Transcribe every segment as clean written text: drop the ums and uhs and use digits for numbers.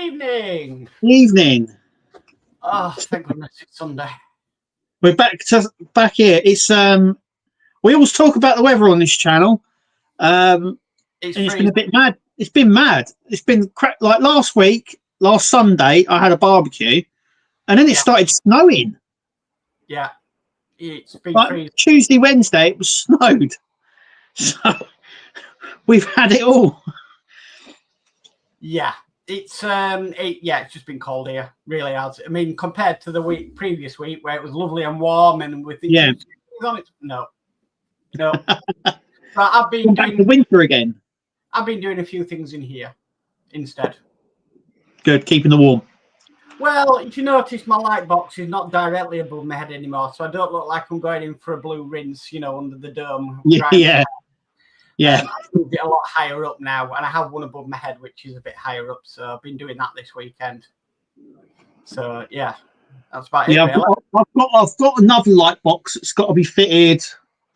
evening. Evening. Oh, thank goodness it's Sunday. We're back here. It's we always talk about the weather on this channel. It's been a bit mad. It's been mad. It's been like last Sunday, I had a barbecue, and then it started snowing. Yeah, it's been like Tuesday, Wednesday, it was snowed. So we've had it all. Yeah, it's it's just been cold here. Really has. I mean, compared to the previous week where it was lovely and warm and with the on it. No. But I've been back to winter again. I've been doing a few things in here instead. Good, keeping the warm. Well, if you notice, my light box is not directly above my head anymore, so I don't look like I'm going in for a blue rinse, under the dome. Yeah. I've moved it a lot higher up now, and I have one above my head, which is a bit higher up. So I've been doing that this weekend. So yeah, that's about it. Really. I've got another light box that's got to be fitted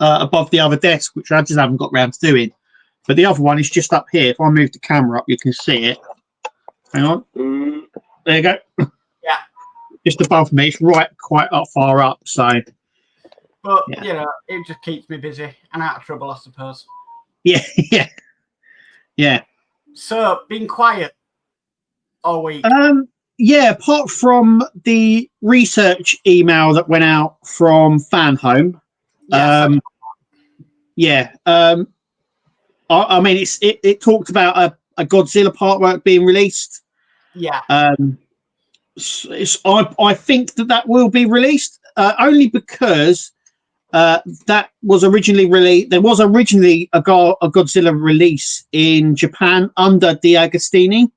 above the other desk, which I just haven't got round to doing. But the other one is just up here. If I move the camera up, you can see it. Hang on. There you go. Yeah. Just above me. It's quite far up. So. But it just keeps me busy and out of trouble, I suppose. Yeah. So, being quiet all week. Apart from the research email that went out from Fan Home. I mean, it talked about a Godzilla Partwork being released. Yeah. I think that will be released only because that was originally released. There was originally a Godzilla release in Japan under D'Agostini.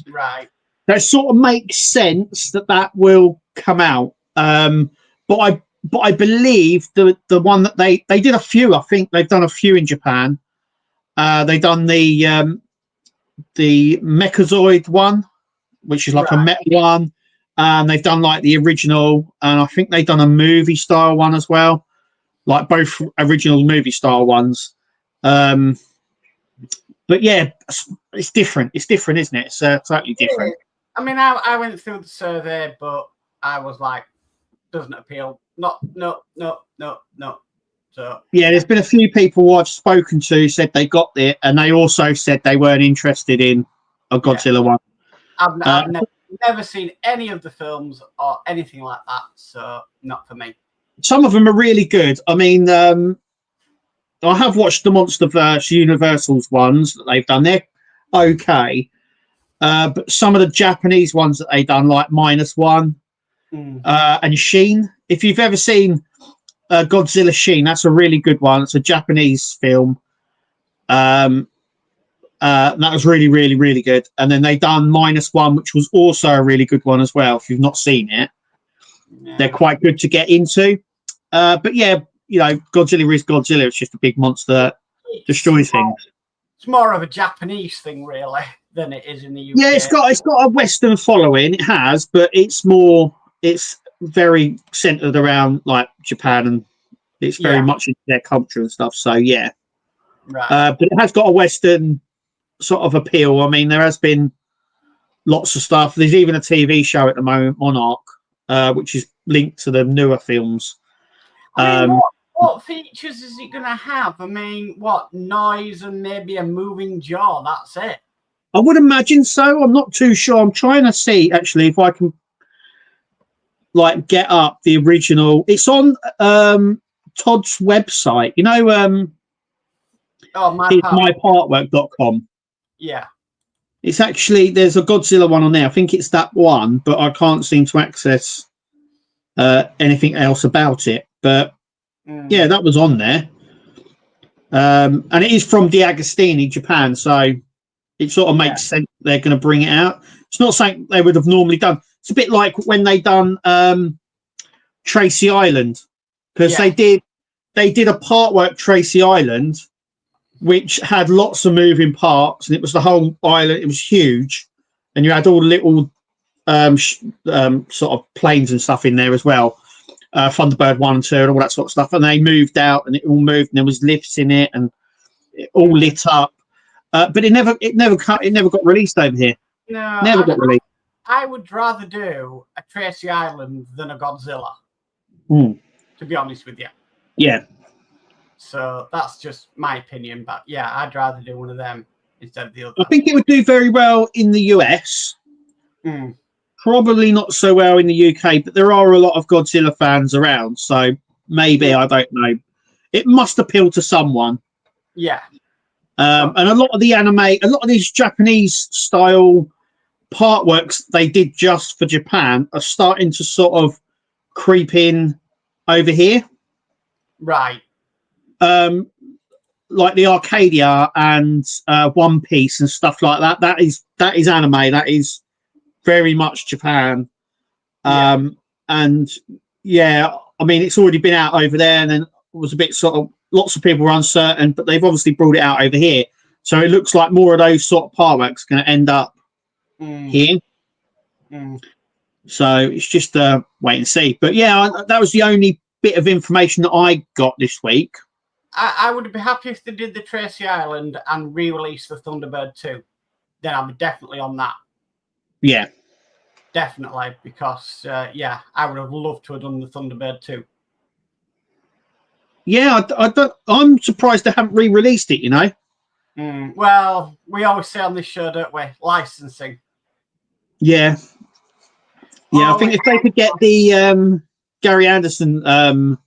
Right. That sort of makes sense that will come out. But I believe the one that they did a few. I think they've done a few in Japan. They've done the Mechazoid one, which is like a metal one. They've done like the original, and I think they've done a movie style one as well, like both original movie style ones. But yeah, it's different. It's different, isn't it? It's totally different. I mean, I went through the survey, but I was like, doesn't appeal. No. So yeah, there's been a few people who I've spoken to said they got it, and they also said they weren't interested in a Godzilla one. I've never seen any of the films or anything like that, so not for me. Some of them are really good. I mean, I have watched the MonsterVerse Universal's ones that they've done. They're okay, but some of the Japanese ones that they've done, like -1 and Sheen. If you've ever seen Godzilla Sheen, that's a really good one. It's a Japanese film. That was really, really, really good. And then they done -1, which was also a really good one as well. If you've not seen it, they're quite good to get into. But yeah, Godzilla is Godzilla. It's just a big monster that destroys things. It's more of a Japanese thing, really, than it is in the UK. Yeah, it's got a Western following. It has, but it's very centered around like Japan, and it's very much into their culture and stuff. So yeah, but it has got a Western sort of appeal. I mean, there has been lots of stuff. There's even a TV show at the moment, Monarch, which is linked to the newer films. I mean, what features is it going to have? I mean, what noise and maybe a moving jaw? That's it. I would imagine so. I'm not too sure. I'm trying to see actually if I can like get up the original. It's on Todd's website. mypartwork.com. Yeah. It's actually, there's a Godzilla one on there. I think it's that one, but I can't seem to access anything else about it. But yeah, that was on there. And it is from D'Agostini, Japan. So it sort of makes sense they're going to bring it out. It's not something they would have normally done. It's a bit like when they done Tracy Island, because they did a Partwork Tracy Island, which had lots of moving parts, and it was the whole island. It was huge, and you had all the little sort of planes and stuff in there as well. Thunderbird 1 and 2 and all that sort of stuff. And they moved out, and it all moved, and there was lifts in it, and it all lit up. But it never got released over here. No, never got released. I would rather do a Tracy Island than a Godzilla. To be honest with you. Yeah. So that's just my opinion, but yeah, I'd rather do one of them instead of the other. I think it would do very well in the US. Probably not so well in the UK, but there are a lot of Godzilla fans around, so maybe, I don't know. It must appeal to someone. Yeah. And a lot of the anime, a lot of these Japanese style partworks they did just for Japan are starting to sort of creep in over here. Right. Like the Arcadia and One Piece and stuff like that. That is anime. That is very much Japan. And yeah, I mean, it's already been out over there, and then it was a bit sort of, lots of people were uncertain, but they've obviously brought it out over here. So it looks like more of those sort of partworks are going to end up here. So it's just wait and see. But yeah, that was the only bit of information that I got this week. I would be happy if they did the Tracy Island and re-release the Thunderbird 2. Then I'm definitely on that. Yeah. Definitely, because, yeah, I would have loved to have done the Thunderbird 2. Yeah, I'm surprised they haven't re-released it, you know? Well, we always say on this show, don't we? Licensing. Yeah. Yeah, I think if they could get the Gary Anderson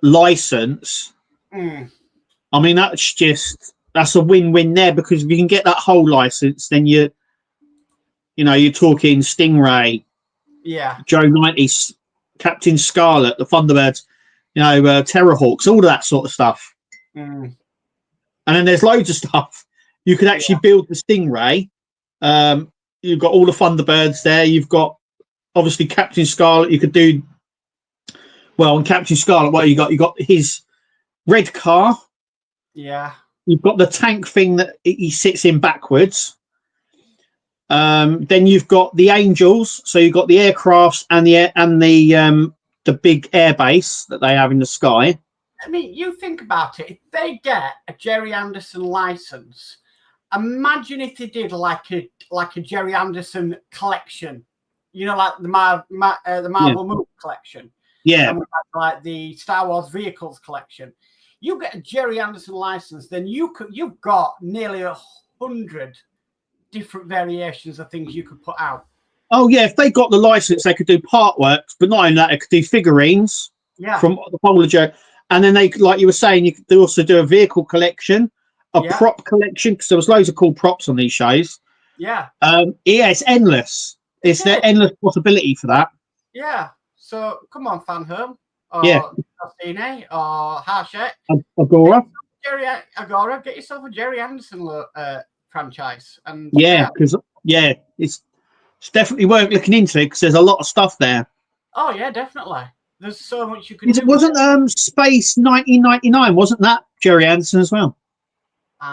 license, I mean, that's a win-win there, because if you can get that whole license, then you're talking Stingray, Joe 90s, Captain Scarlet, the Thunderbirds, Terrorhawks, all of that sort of stuff. And then there's loads of stuff. You could actually build the Stingray. You've got all the Thunderbirds there. You've got obviously Captain Scarlet. You could do well on Captain Scarlet. What you got? You got his red car. Yeah. You've got the tank thing that he sits in backwards. Then you've got the Angels. So you've got the aircrafts and the big air base that they have in the sky. I mean, you think about it. If they get a Jerry Anderson license, imagine if they did like a Jerry Anderson collection. You know, like the Marvel movie collection. Yeah. And like the Star Wars vehicles collection. You get a Jerry Anderson license, then you've got nearly 100 different variations of things you could put out. Oh yeah, if they got the license, they could do partworks, but not only that, they could do figurines from the Polar Joe. And then they, like you were saying, you could also do a vehicle collection, a prop collection, because there was loads of cool props on these shows. Yeah. It's endless. It's the endless possibility for that. Yeah. So come on, Fan Home, or Costine, or Harshek, Agora, get yourself a Jerry Anderson franchise. And because it's definitely worth looking into, because there's a lot of stuff there. Oh yeah, definitely. There's so much you can do. Wasn't Space 1999? Wasn't that Jerry Anderson as well?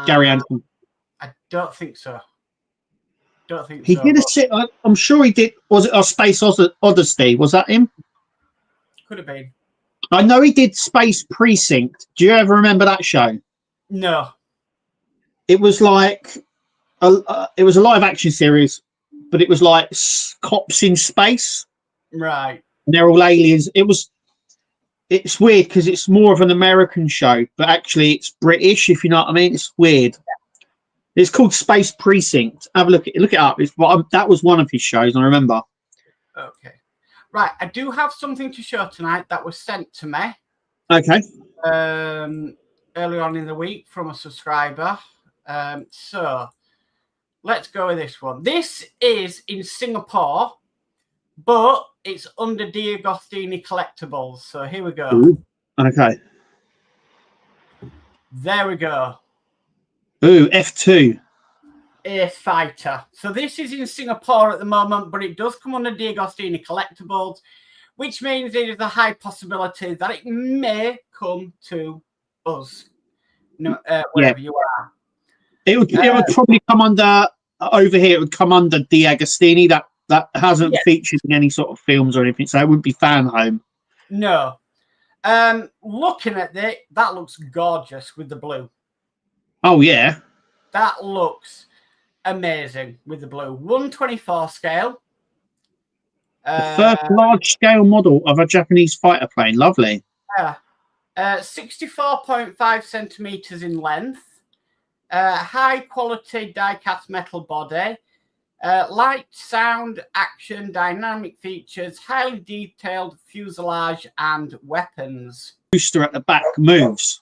Gary Anderson. I don't think so. He did a sit. I'm sure he did. Was it Space Odyssey? Was that him? Could have been. I know he did Space Precinct. Do you ever remember that show? No. It was like it was a live action series, but it was like cops in space. Right. And they're all aliens. It's weird because it's more of an American show, but actually it's British, if you know what I mean. It's weird. It's called Space Precinct. Have a look it up. That was one of his shows, I remember. Okay. Right. I do have something to show tonight that was sent to me. Okay. Earlier on in the week from a subscriber. So let's go with this one. This is in Singapore, but it's under D'Agostini Collectibles. So here we go. Ooh, okay. There we go. Ooh, F2. A fighter. So this is in Singapore at the moment, but it does come under D'Agostini Collectibles, which means there is a high possibility that it may come to us, wherever you are. It would probably come under over here. It would come under D'Agostini. That hasn't featured in any sort of films or anything, so it wouldn't be Fan Home. No. Looking at it, that looks gorgeous with the blue. Oh yeah. That looks amazing with the blue. 1/24 scale. The first large-scale model of a Japanese fighter plane. Lovely. Yeah. 64.5 centimeters in length. High-quality die-cast metal body. Light, sound, action, dynamic features, highly detailed fuselage and weapons. Booster at the back moves.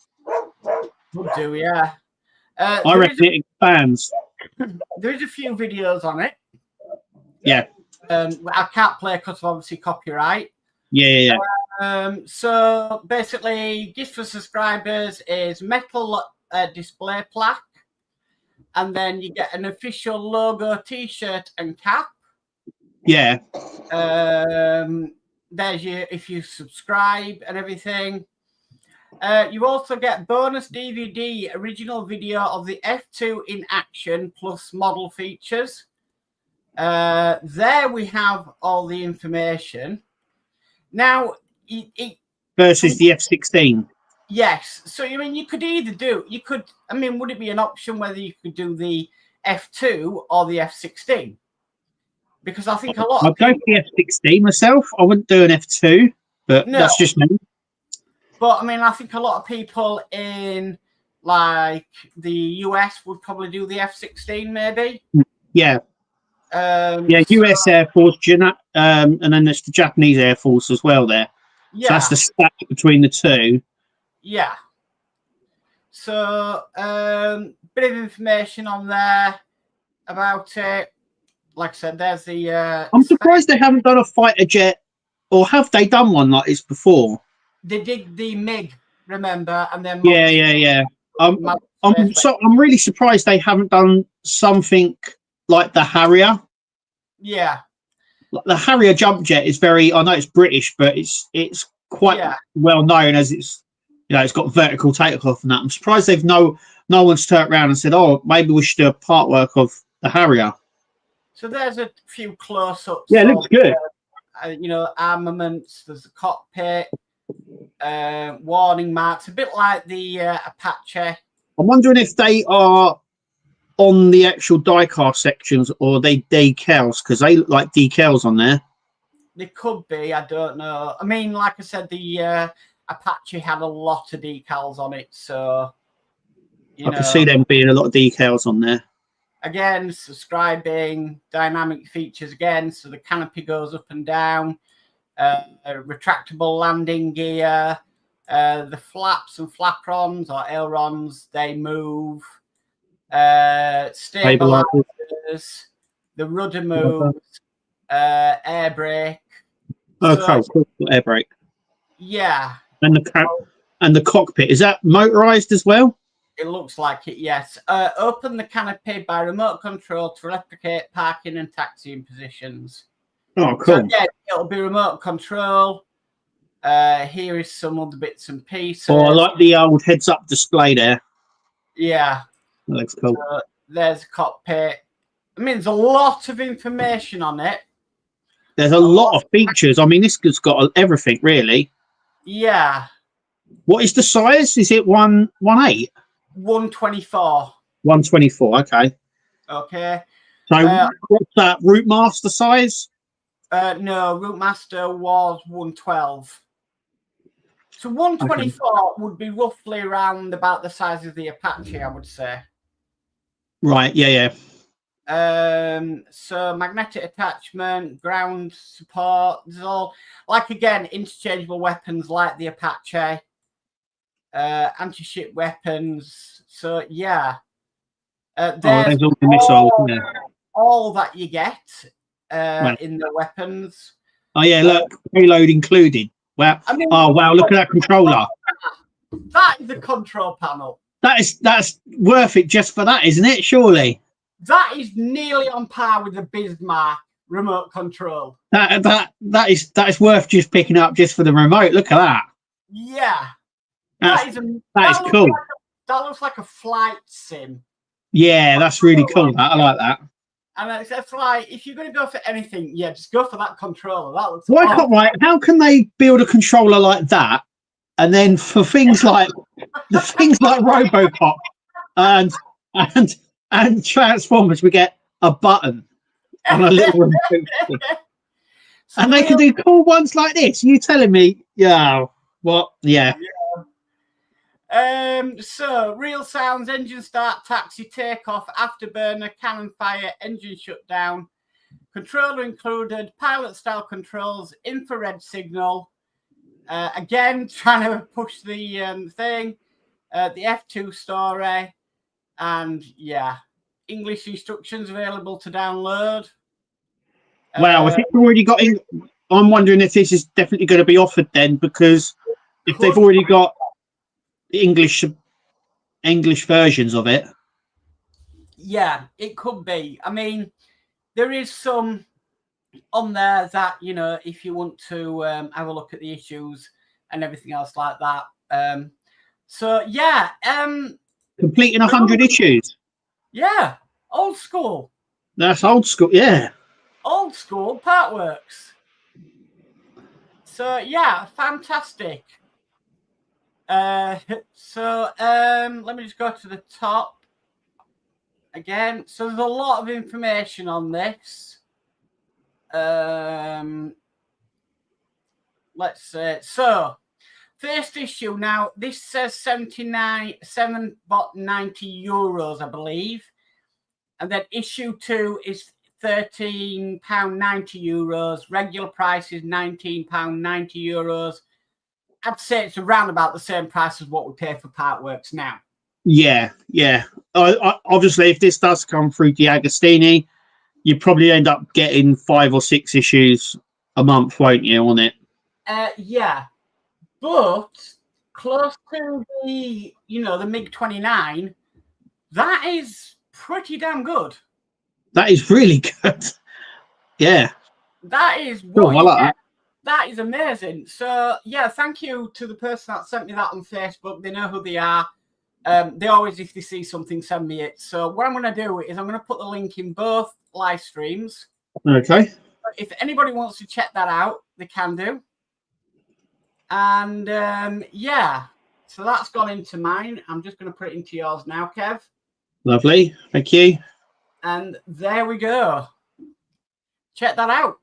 Would do, yeah. I reckon it expands. There's a few videos on it. Yeah. I can't play because of obviously copyright. Yeah. So basically, gift for subscribers is metal display plaque, and then you get an official logo T-shirt and cap. Yeah. There's you if you subscribe and everything. You also get bonus DVD original video of the F2 in action plus model features. There we have all the information. Now, versus the F-16. Yes. So, I mean, you could either do, would it be an option whether you could do the F2 or the F-16? Because I think a lot of I'd go for the F-16 myself. I wouldn't do an F2, but that's just me. But, I mean, I think a lot of people in, like, the US would probably do the F-16, maybe. Yeah. US Air Force, and then there's the Japanese Air Force as well there. Yeah. So that's the stack between the two. Yeah. So, bit of information on there about it. Like I said, there's the... I'm surprised they haven't done a fighter jet, or have they done one like this before? They did the MiG, remember? And then yeah. I'm really surprised they haven't done something like the Harrier. Yeah. The Harrier jump jet is very, I know it's British, but it's quite well known as it's got vertical takeoff and that. I'm surprised they've no one's turned around and said, oh, maybe we should do a part work of the Harrier. So there's a few close-ups. Yeah, it looks good. Armaments, there's a cockpit, warning marks, a bit like the Apache. I'm wondering if they are on the actual die-cast sections or they decals, because they look like decals on there. They could be, I don't know. I mean, like I said, the Apache had a lot of decals on it, so I can see them being a lot of decals on there. Again, subscribing, dynamic features again, so the canopy goes up and down, retractable landing gear, the flaps and flaprons or ailerons, they move, stabilizers, the rudder moves, air brake. Okay, so, air brake. Yeah. And the cockpit, is that motorized as well? It looks like it, yes. Open the canopy by remote control to replicate parking and taxiing positions. Oh, cool. So, yeah, it'll be remote control. Here is some other bits and pieces. Oh, I like the old heads-up display there. Yeah. That looks cool. There's a cockpit. I mean, there's a lot of information on it. There's a lot of features. I mean, this has got everything, really. Yeah. What is the size? Is it 118? 124. 124, okay. Okay. So what's that, Route Master size? No, Route Master was 112. So 124 would be roughly around about the size of the Apache, I would say. Right, yeah. So magnetic attachment, ground support, there's all, like, again, interchangeable weapons like the Apache. Anti-ship weapons. So yeah, there's all the missiles. All that you get in the weapons. Oh yeah, look, payload included. Wow! I mean, oh wow! Look at that controller. That is the control panel. That's worth it just for that, isn't it? Surely. That is nearly on par with the Bismarck remote control. That is worth just picking up just for the remote. Look at that. Yeah. That is cool. That looks like a flight sim. Yeah, that's really cool. I like that. And it's like, if you're going to go for anything, yeah, just go for that controller. That looks. How can they build a controller like that, and then for things like RoboCop and And Transformers, we get a button on a little remote. So and they can do cool ones like this. You telling me? Yeah. What? Yeah. So real sounds, engine start, taxi, takeoff, afterburner, cannon fire, engine shutdown, controller included, pilot style controls, infrared signal. Again, trying to push the thing, the F2 story, and yeah, English instructions available to download. Wow, if it's already got in, I'm wondering if this is definitely going to be offered then, because if they've already got English versions of it. Yeah, it could be. I mean, there is some on there that, you know, if you want to have a look at the issues and everything else like that. So yeah, completing 100 issues. Yeah, old school. That's old school. Yeah, old school Partworks. So yeah, fantastic. So let me just go to the top again. So there's a lot of information on this. Let's say so. First issue now. This says 7.90 euros, I believe, and then issue 2 is £13.90 euros. Regular price is £19.90 euros. I'd say it's around about the same price as what we pay for Partworks now. Yeah. Obviously, if this does come through D'Agostini, you probably end up getting 5 or 6 issues a month, won't you, on it? Yeah, but close to the, you know, the MiG-29, that is pretty damn good. That is really good. Yeah. That is what I like that. That is amazing. So yeah, thank you to the person that sent me that on Facebook. They know who they are. They always, if they see something, send me it. So what I'm going to do is I'm going to put the link in both live streams. Okay. If anybody wants to check that out, they can do. And yeah, so that's gone into mine. I'm just going to put it into yours now, Kev. Lovely. Thank you. And there we go. Check that out.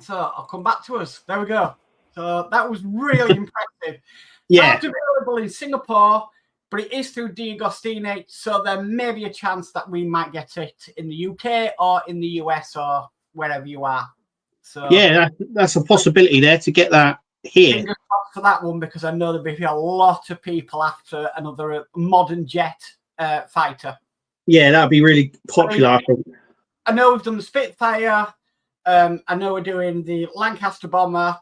So I'll come back to us. There we go. So that was really impressive. Yeah. It's available in Singapore, but it is through D'Agostini, so there may be a chance that we might get it in the UK or in the US or wherever you are. So yeah, that's a possibility there to get that here. Fingers crossed for that one, because I know there'll be a lot of people after another modern jet fighter. Yeah, that'd be really popular, I think. I know we've done the Spitfire. I know we're doing the Lancaster bomber,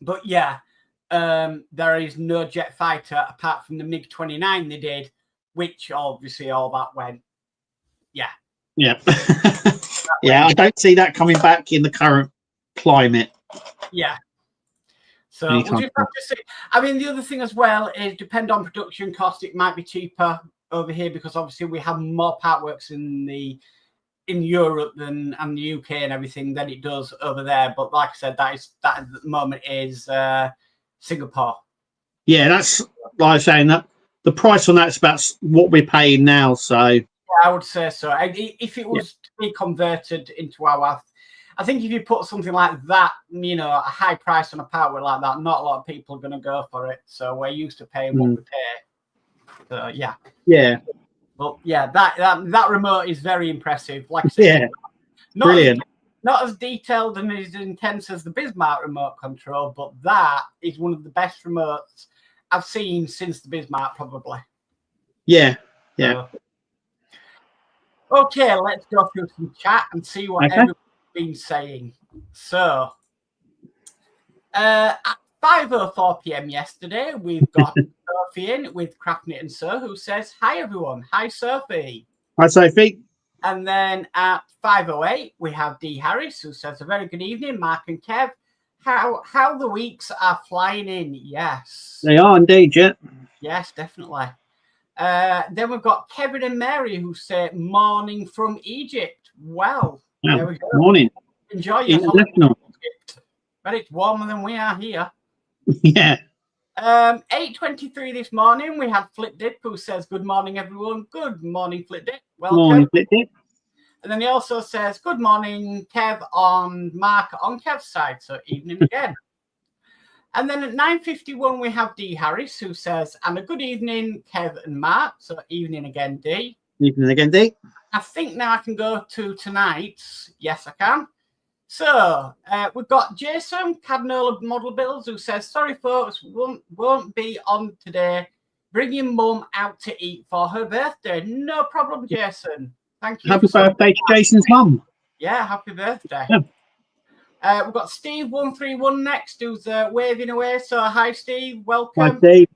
but yeah, there is no jet fighter apart from the MiG-29 they did, which obviously all that went. Yeah. Yeah. Yeah, I don't see that coming back in the current climate. Yeah. So we'll just have to see. I mean, the other thing as well is, depend on production cost, it might be cheaper over here, because obviously we have more Partworks in Europe and the UK and everything than it does over there. But like I said, that at the moment is Singapore. Yeah, that's like I'm saying, that the price on that's about what we're paying now. So yeah, I would say so. If it was to be converted into our, I think if you put something like that, you know, a high price on a Partwork like that, not a lot of people are going to go for it. So we're used to paying what we pay. So yeah. Yeah. But yeah, that remote is very impressive. Like I said, brilliant. Not as detailed and as intense as the Bismarck remote control, but that is one of the best remotes I've seen since the Bismarck, probably. Yeah. Okay, let's go through some chat and see what everybody's been saying. So, at 5:04 p.m. yesterday, we've got Sophie in with Craftnit and So, who says, "Hi everyone, hi Sophie." Hi Sophie. And then at 5:08, we have D Harris, who says, "A very good evening, Mark and Kev. How the weeks are flying in." Yes, they are indeed. Yeah. Yes, definitely. Then we've got Kevin and Mary, who say, "Morning from Egypt." Well, there we go. Morning. Enjoy your holiday in Egypt. But it's warmer than we are here. Yeah. 8:23 this morning, we had Flip Dip, who says, good morning, everyone. Good morning, Flip Dip. Welcome. Morning, Flip Dip. And then he also says, good morning, Kev on Mark on Kev's side. So evening again. And then at 9:51, we have D Harris, who says, and a good evening, Kev and Mark. So evening again, D. Evening again, D. I think now I can go to tonight's. Yes, I can. So we've got Jason Cadnola Model Bills, who says, sorry, folks, won't be on today. Bringing Mum out to eat for her birthday. No problem, Jason. Thank you. Happy birthday to Jason's mum. Yeah, happy birthday. Yeah. We've got Steve131 next, who's waving away. So hi, Steve. Welcome. Hi, Steve.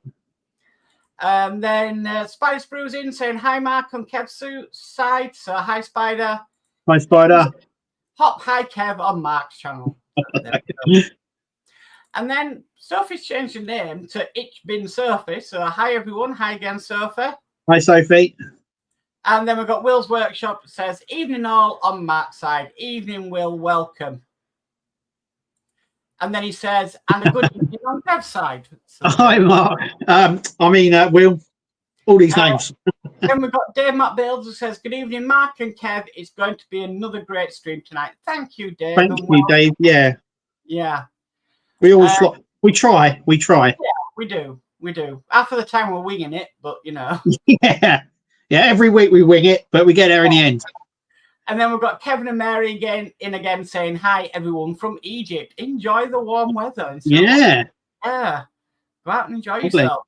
And then Spider Sprue's in saying hi, Mark on Kev's side. So hi, Spider. Hi, Spider. Hop hi, Kev on Mark's channel. And then Sophie's changed her name to Ich Bin Sophie. So hi, everyone. Hi again, Sophie. Hi, Sophie. And then we've got Will's Workshop that says, evening all on Mark's side. Evening, Will. Welcome. And then he says, and a good evening on Kev's side. So, hi, Mark. Will. All these names. Then we've got Dave Matt Bales who says, good evening, Mark and Kev. It's going to be another great stream tonight. Thank you, Dave. Thank you, Dave. Yeah. Yeah. We always we try. Yeah, we do. We do. Half of the time we're winging it, but you know. Yeah. Yeah, every week we wing it, but we get there in the end. And then we've got Kevin and Mary again saying, hi, everyone from Egypt. Enjoy the warm weather. So yeah. Yeah. Go out and enjoy Lovely. yourself.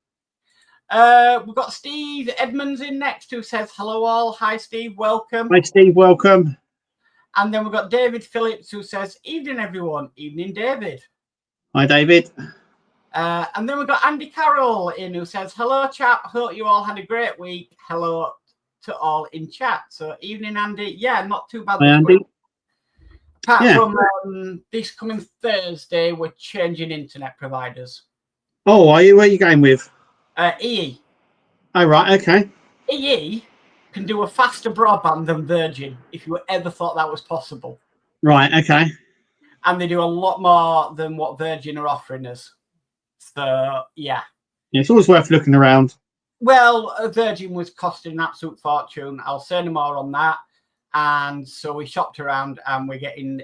We've got Steve Edmonds in next who says, hello all. Hi, Steve. Welcome. Hi, Steve. Welcome. And then we've got David Phillips who says, evening, everyone. Evening, David. Hi, David. And then we've got Andy Carroll in who says, hello, chat. Hope you all had a great week. Hello to all in chat. So evening, Andy. Yeah, not too bad. Hi, Andy. Apart from this coming Thursday, we're changing internet providers. Oh, are you? Where are you going with? EE. Oh, right. Okay. EE can do a faster broadband than Virgin, if you ever thought that was possible. Right. Okay. And they do a lot more than what Virgin are offering us. So, yeah. It's always worth looking around. Well, Virgin was costing an absolute fortune. I'll say no more on that. And so we shopped around and we're getting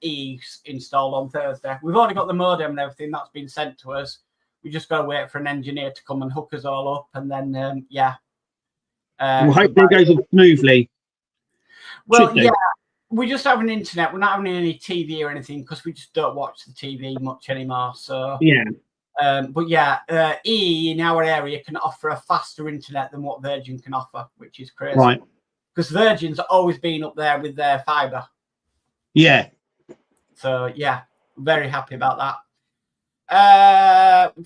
EE installed on Thursday. We've already got the modem and everything that's been sent to us. We just got to wait for an engineer to come and hook us all up. And then, yeah. We'll hope it goes smoothly. Well, yeah. We just have an internet. We're not having any TV or anything because we just don't watch the TV much anymore. So yeah. But yeah, EE in our area can offer a faster internet than what Virgin can offer, which is crazy. Right. Because Virgin's always been up there with their fibre. Yeah. So yeah, very happy about that.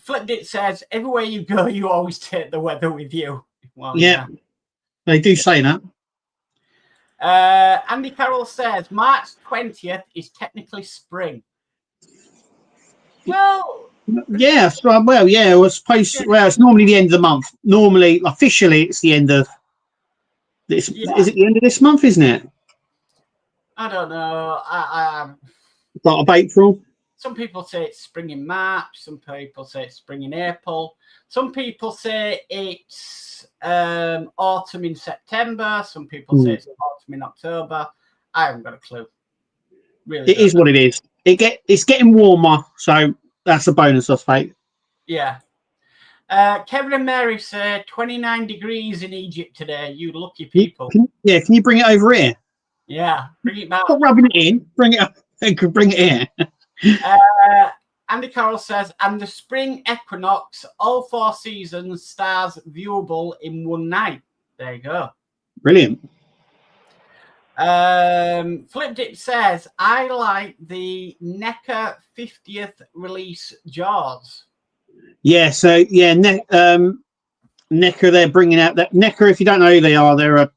Flipped it says, everywhere you go, you always take the weather with you. Well, yeah. They do say that. Andy Carroll says March 20th is technically spring. Well, yeah, well, yeah, we're supposed to, well, it's normally the end of the month. Normally, officially, it's the end of this. Yeah. Is it the end of this month, isn't it? I don't know. Start of April. Some people say it's spring in March. Some people say it's spring in April. Some people say it's autumn in September. Some people say it's autumn in October. I haven't got a clue. Really, it is what it is. It's getting warmer, so that's a bonus, I suppose. Yeah. Kevin and Mary say 29 degrees in Egypt today. You lucky people. Can you bring it over here? Yeah, bring it back. Stop rubbing it in. Bring it up. Bring it here. Andy Carroll says, and the spring equinox, all 4 seasons, stars viewable in one night. There you go. Brilliant. Flip Dip says, I like the NECA 50th release Jaws. Yeah, so yeah, NECA, they're bringing out that NECA. If you don't know who they are, they're a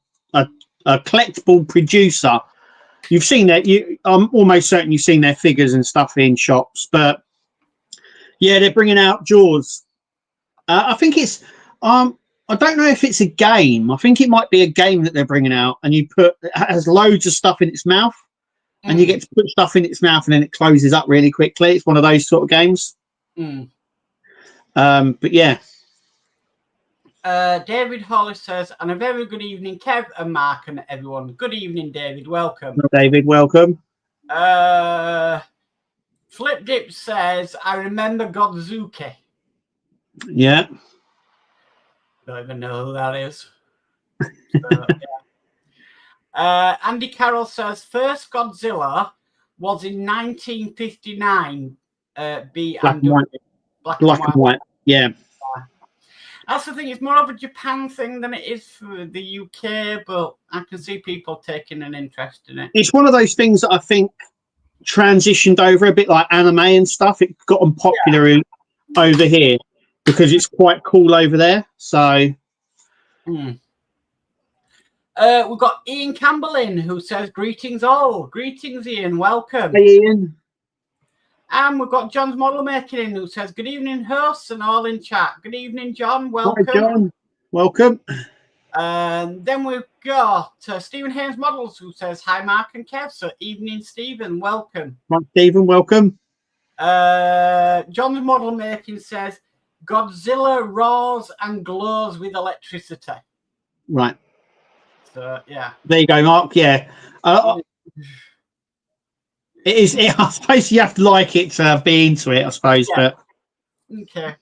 collectible producer. You've seen that. I'm almost certain you've seen their figures and stuff in shops. But yeah, they're bringing out Jaws. I think it's. I don't know if it's a game. I think it might be a game that they're bringing out, and it has loads of stuff in its mouth, and you get to put stuff in its mouth, and then it closes up really quickly. It's one of those sort of games. But yeah. David Hollis says, and a very good evening, Kev and Mark and everyone. Good evening, David. Welcome. David, welcome. Flip Dip says, I remember Godzuki. Yeah. Don't even know who that is. So, yeah. Andy Carroll says, first Godzilla was in 1959. Black and white. Yeah. That's the thing. It's more of a Japan thing than it is for the UK, but I can see people taking an interest in it. It's one of those things that I think transitioned over a bit like anime and stuff. It got unpopular over here because it's quite cool over there. So, we've got Ian Campbell in who says, greetings all. Greetings, Ian. Welcome. Hey, Ian. And we've got John's Model Making in who says, good evening, hosts and all in chat. Good evening, John. Welcome. Hi, John. Welcome. And then we've got Stephen Haynes Models who says, hi, Mark and Kev. So, evening, Stephen. Welcome. Hi, Stephen. Welcome. John's Model Making says, Godzilla roars and glows with electricity. Right. So, yeah. There you go, Mark. Yeah. It is. I suppose you have to like it to be into it, I suppose. Yeah. But okay.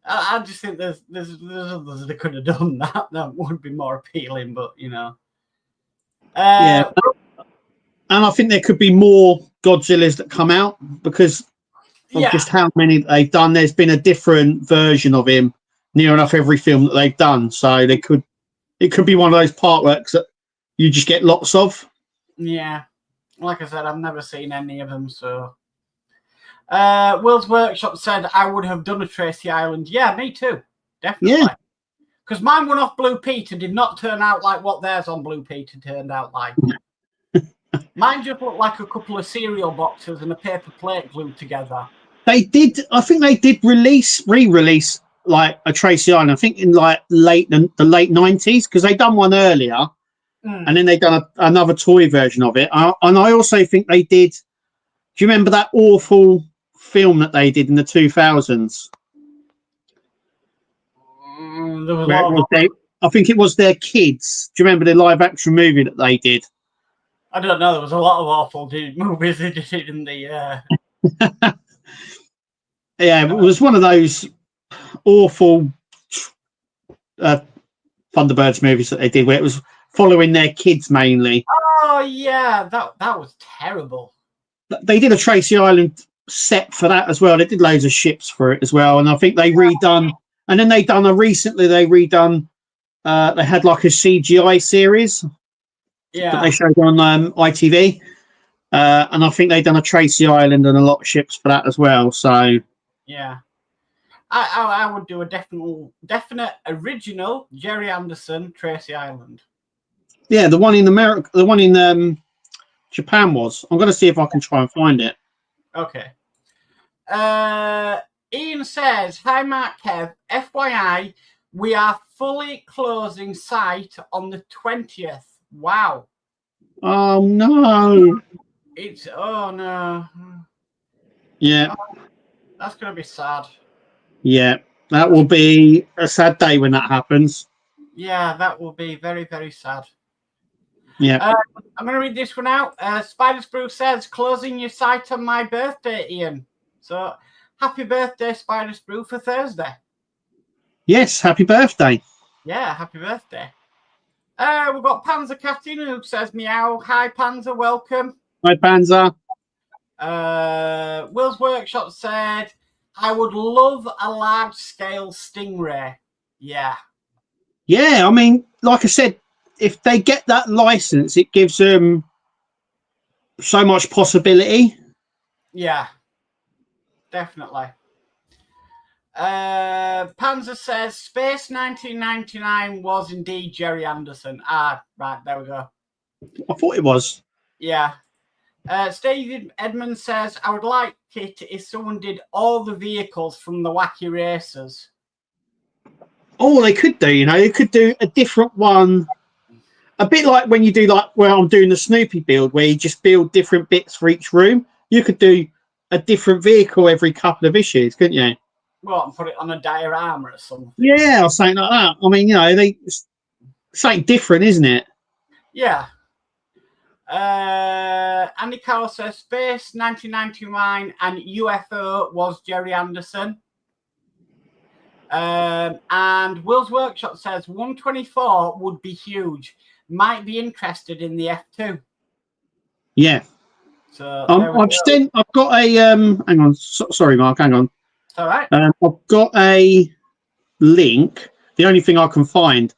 I just think there's others that could have done that. That would be more appealing, but you know. Yeah. And I think there could be more Godzillas that come out because of just how many they've done. There's been a different version of him near enough every film that they've done. So it could be one of those Partworks that you just get lots of. Yeah. Like I said, I've never seen any of them, so. Will's Workshop said, I would have done a Tracy Island. Yeah, me too. Definitely. Yeah. Because mine went off Blue Peter did not turn out like what theirs on Blue Peter turned out like. Mine just looked like a couple of cereal boxes and a paper plate glued together. They did, I think they did re-release like a Tracy Island, I think in like the late 90s, because they done one earlier. And then they done another toy version of it. And I also think they did. Do you remember that awful film that they did in the 2000s? I think it was their kids. Do you remember the live action movie that they did? I don't know. There was a lot of awful movies they did in the. Yeah, it was one of those awful Thunderbirds movies that they did where it was following their kids mainly. Oh yeah, that was terrible. They did a Tracy Island set for that as well. They did loads of ships for it as well, and I think they redone. And then they had like a CGI series. Yeah, that they showed on ITV, and I think they done a Tracy Island and a lot of ships for that as well. So yeah, I would do a definite original Jerry Anderson Tracy Island. Yeah, the one in America, the one in Japan was. I'm going to see if I can try and find it. Okay. Ian says, hi, Mark Kev. FYI, we are fully closing site on the 20th. Wow. Oh, no. Oh, no. Yeah. Oh, that's going to be sad. Yeah, that will be a sad day when that happens. Yeah, that will be very, very sad. Yeah. I'm going to read this one out. Spider Sprue says, closing your site on my birthday, Ian. So, happy birthday, Spider Sprue, for Thursday. Yes, happy birthday. Yeah, happy birthday. We've got Panzer Captain who says, meow. Hi, Panzer, welcome. Hi, Panzer. Will's Workshop said, I would love a large-scale Stingray. Yeah. Yeah, I mean, like I said, if they get that license, it gives them so much possibility. Yeah, definitely. Panzer says Space 1999 was indeed Jerry Anderson. Ah, right, there we go. I thought it was. Yeah. Steve Edmonds says, I would like it if someone did all the vehicles from the Wacky Racers. Oh, they could do, they could do a different one. A bit like when you do where I'm doing the Snoopy build, where you just build different bits for each room. You could do a different vehicle every couple of issues, couldn't you? Well, and put it on a diorama or something. Yeah, or something like that. I mean, it's something different, isn't it? Yeah. Andy Carroll says Space 1999 and UFO was Jerry Anderson. And Will's Workshop says 124 would be huge. Might be interested in the F2. Yeah. So I've got a hang on. Sorry, Mark. Hang on. It's all right. I've got a link. The only thing I can find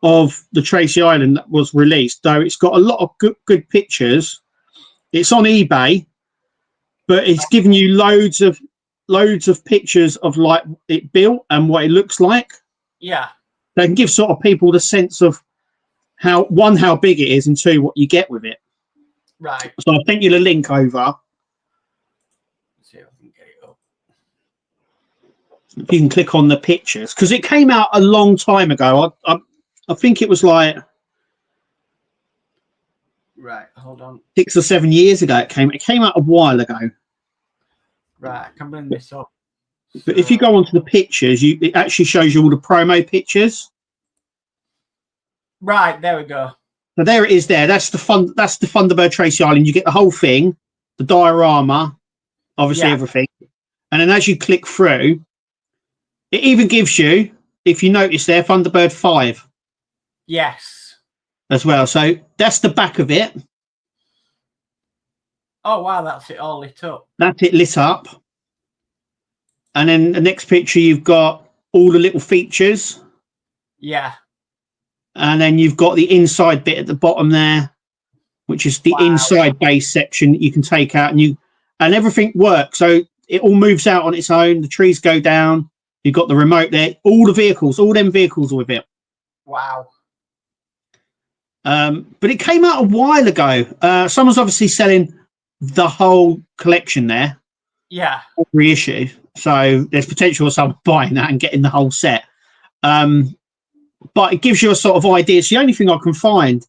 of the Tracy Island that was released, though it's got a lot of good pictures. It's on eBay, but it's giving you loads of pictures of like it built and what it looks like. Yeah. They can give sort of people the sense of how big it is, and two, what you get with it. Right. So I'll send you the link over. Let's see if I can get it up. If you can click on the pictures, because it came out a long time ago. I think it was like right. Hold on. 6 or 7 years ago. It came out a while ago. Right. I can bring this up. But if you go onto the pictures, it actually shows you all the promo pictures. Right. There we go. So there it is. That's the Thunderbird Tracy Island. You get the whole thing, the diorama, obviously everything, and then as you click through, it even gives you, if you notice there, Thunderbird 5. Yes. As well. So that's the back of it. Oh wow, that's it all lit up. That's it lit up. And then the next picture, you've got all the little features. Yeah. And then you've got the inside bit at the bottom there, which is the inside base section that you can take out, and everything works. So it all moves out on its own. The trees go down. You've got the remote there. All them vehicles are with it. Wow. But it came out a while ago. Someone's obviously selling the whole collection there. Yeah. Reissue. So there's potential of someone buying that and getting the whole set. But it gives you a sort of idea. It's the only thing I can find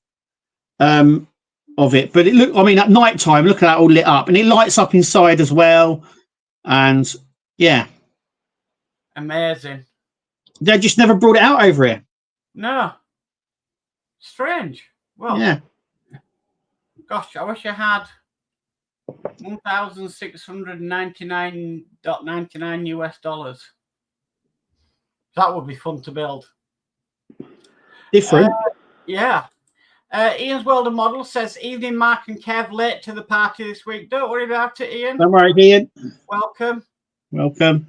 of it. But at night time, look at that all lit up, and it lights up inside as well. And yeah, amazing. They just never brought it out over here. No. Strange. Well, yeah. Gosh, I wish I had $1,699.99 That would be fun to build. Different. Yeah. Ian's World of Models says, evening, Mark and Kev, late to the party this week. Don't worry about it, Ian. Don't worry, Ian. Welcome. Welcome.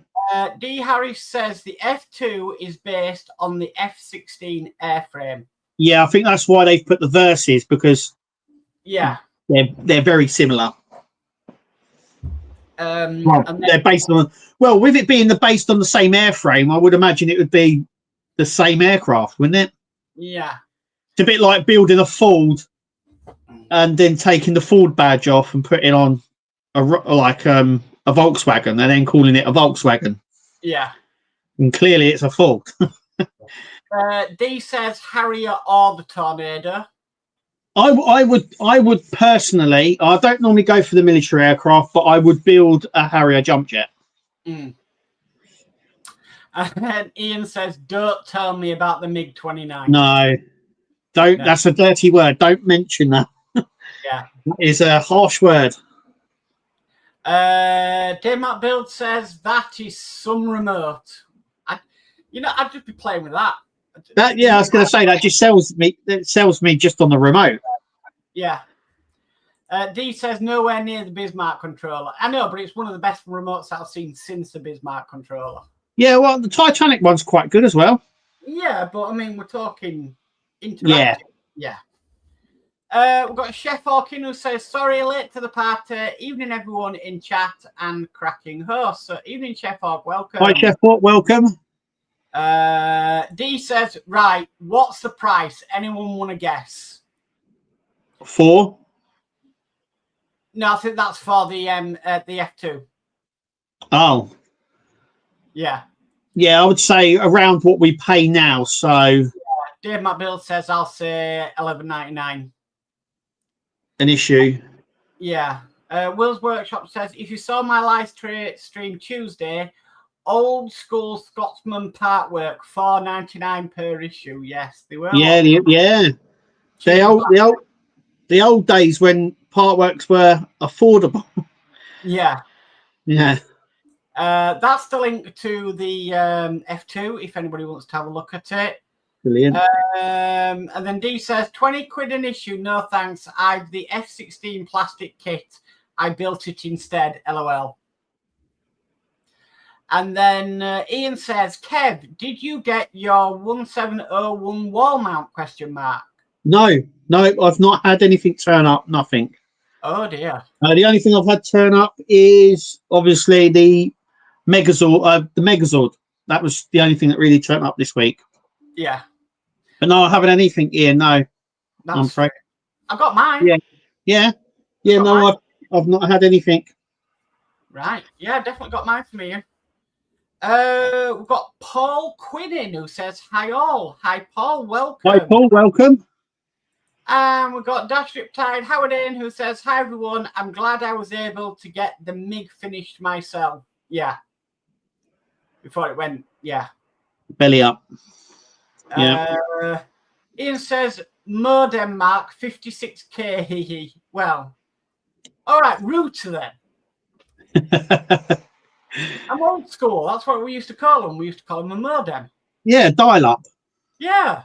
D. Harris says the F2 is based on the F-16 airframe. Yeah, I think that's why they've put the verses, because they're very similar. They're based on, well, with it being based on the same airframe, I would imagine it would be the same aircraft, wouldn't it? Yeah. It's a bit like building a Ford and then taking the Ford badge off and putting on a Volkswagen and then calling it a Volkswagen. Yeah. And clearly it's a Ford. D says Harrier or the Tornado. I would personally, I don't normally go for the military aircraft, but I would build a Harrier jump jet. And then Ian says, don't tell me about the MiG-29. No, don't. No. That's a dirty word. Don't mention that. Yeah. That is a harsh word. Daymark Build says, that is some remote. I'd just be playing with that. I was going to say, that just sells me. It sells me just on the remote. Yeah. D says nowhere near the Bismarck controller. I know, but it's one of the best remotes I've seen since the Bismarck controller. Yeah, well, the Titanic one's quite good as well. Yeah, but I mean, we're talking interactive. Yeah. We've got Chef Hawking who says, sorry, late to the party. Evening, everyone in chat and cracking host. So, evening, Chef Hawk. Welcome. Hi, Chef Hawk. Welcome. D says, right, what's the price? Anyone want to guess? 4? No, I think that's for the F2. Oh. Yeah. Yeah, I would say around what we pay now. So Dave McBill says I'll say $11.99. An issue. Yeah. Will's Workshop says if you saw my live stream Tuesday, Old school Scotsman Partwork, $4.99 per issue. Yes, they were. Yeah, the old days when Partworks were affordable. Yeah. Yeah. That's the link to the F2 if anybody wants to have a look at it. Brilliant. And then D says 20 quid an issue. No thanks. I've the F16 plastic kit. I built it instead. LOL. And then Ian says, Kev, did you get your 1701 wall mount? Question mark. No, I've not had anything turn up. Nothing. Oh dear. The only thing I've had turn up is obviously the Megazord. The Megazord. That was the only thing that really turned up this week. Yeah. But no, I haven't had anything here. No, I'm afraid. I got mine. Yeah. No, I've not had anything. Right. Yeah, definitely got mine from Ian. We've got Paul Quinnin who says, hi all. Hi, Paul. Welcome. Hi, Paul. Welcome. And we've got Dash Riptide Howard in who says, hi, everyone. I'm glad I was able to get the MiG finished myself. Yeah. Before it went, yeah. Belly up. Yeah. Ian says, modem mark 56k. Hee. Well, all right, router then. I'm old school. That's what we used to call them. We used to call them a modem. Yeah, dial up. Yeah.